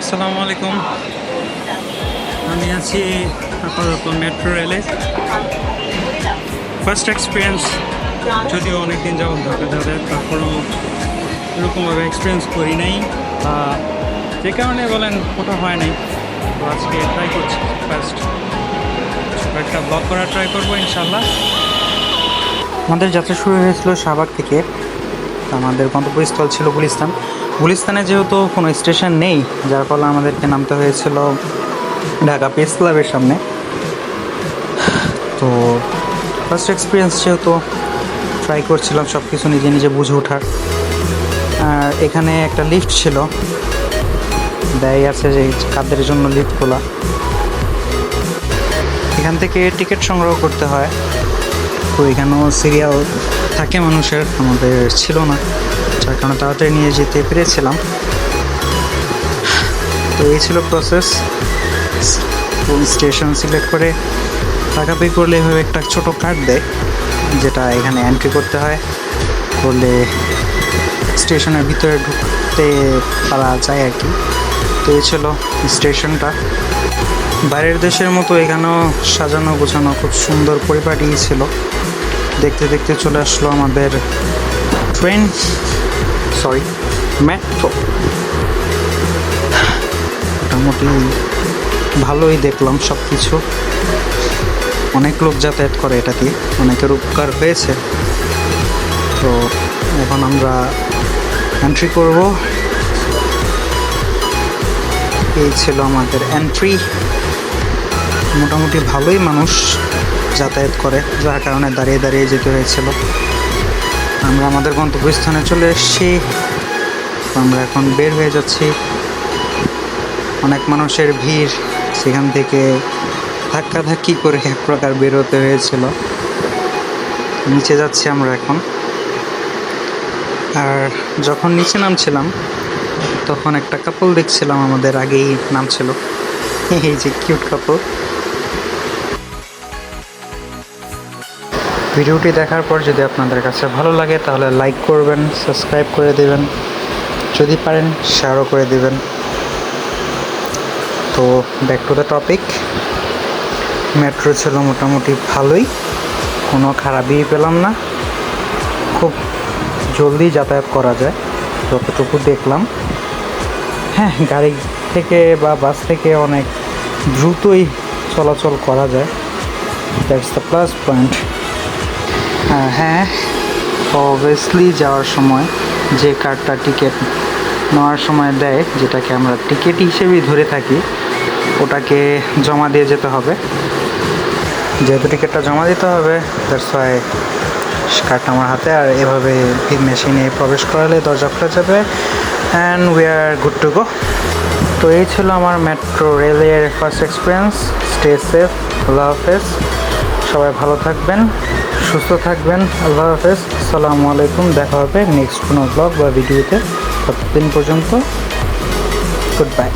আসসালামু আলাইকুম। আমি আছি আপাতত মেট্রো রেলে। ফার্স্ট এক্সপিরিয়েন্স, যদিও অনেকদিন যাবত ঢাকা যাতায়াত, তারপরেও এরকমভাবে এক্সপিরিয়েন্স করি নাই, যে কারণে বলেন ওটা হয় নাই। তো আজকে ট্রাই করছি, ফার্স্ট একটা ব্লগ করার ট্রাই করবো ইনশাল্লাহ। আমাদের যাত্রা শুরু হয়েছিল শাহবাগ থেকে। আমাদের গন্তব্যস্থল ছিল গুলিস্তান। গুলিস্তানে যেহেতু কোনো স্টেশন নেই, যার ফলে আমাদেরকে নামতে হয়েছিল ঢাকা প্রেস ক্লাবের সামনে। তো ফার্স্ট এক্সপিরিয়েন্স যেহেতু ট্রাই করছিলাম সব কিছু নিজে নিজে বুঝে ওঠার। আর এখানে একটা লিফট ছিল, দেয় আছে যে কাদের জন্য লিফট খোলা। এখান থেকে টিকিট সংগ্রহ করতে হয়। তো এখানেও সিরিয়াল থাকে মানুষের, আমাদের ছিল না, যার কারণে তাড়াতাড়ি নিয়ে যেতে পেরেছিলাম। তো এই ছিল প্রসেস। স্টেশন সিলেক্ট করে টাকা পে করলে এভাবে একটা ছোটো কার্ড দেয়, যেটা এখানে এন্ট্রি করতে হয়। করলে স্টেশনের ভিতরে ঢুকতে পারা যায় আর কি। তো এই ছিল স্টেশনটা। বাইরের দেশের মতো এখানেও সাজানো গোছানো খুব সুন্দর পরিপাটি ছিল। দেখতে দেখতে চলে আসলো আমাদের মেট্রো। মোটামুটি ভালোই দেখলাম সব কিছু। অনেক লোক যাতায়াত করে এটা দিয়ে, অনেকের উপকার হয়েছে। তো এখন আমরা এন্ট্রি করব। এই ছিল আমাদের এন্ট্রি। মোটামুটি ভালোই মানুষ যাতায়াত করে, যার কারণে দাঁড়িয়ে দাঁড়িয়ে যেতে হয়েছিল। আমরা আমাদের গন্তব্যস্থানে চলে এসেছি। আমরা এখন বের হয়ে যাচ্ছি। অনেক মানুষের ভিড়, সেখান থেকে ধাক্কাধাক্কি করে এক প্রকার বেরোতে হয়েছিল। নিচে যাচ্ছি আমরা এখন। আর যখন নিচে নামছিলাম তখন একটা কাপল দেখছিলাম আমাদের আগেই নামছিল। এই যে কিউট কাপল। ভিডিওটি দেখার পর যদি আপনাদের কাছে ভালো লাগে তাহলে লাইক করবেন, সাবস্ক্রাইব করে দেবেন, যদি পারেন শেয়ারও করে দেবেন। তো back to the topic. Metro ছিল মোটামুটি ভালোই, কোনো খারাপই পেলাম না। খুব জলদি যাতায়াত করা যায় যতটুকু দেখলাম। হ্যাঁ, গাড়ি থেকে বা বাস থেকে অনেক দ্রুতই চলাচল করা যায়, দ্যাটস দ্য প্লাস পয়েন্ট। হ্যাঁ, অবভিয়াসলি যাওয়ার সময় যে কার্ডটা টিকিট নেওয়ার সময় দেয়, যেটাকে আমরা টিকিট হিসেবেই ধরে থাকি, ওটাকে জমা দিয়ে যেতে হবে। যেহেতু টিকিটটা জমা দিতে হবে, দ্যাটস ওয়াই কার্ডটা আমার হাতে। আর এভাবে মেশিনে প্রবেশ করালে দরজা খুলে যাবে and we are good to go. তো এই ছিল আমার মেট্রো রেলের ফার্স্ট এক্সপিরিয়েন্স। Stay safe. আল্লাহ হাফেজ। সবাই ভালো থাকবেন, সুস্থ থাকবেন। আল্লাহ হাফেজ। আসসালামু আলাইকুম। দেখা হবে নেক্সট কোনো ব্লগ বা ভিডিওতে। ততদিন পর্যন্ত গুড বাই।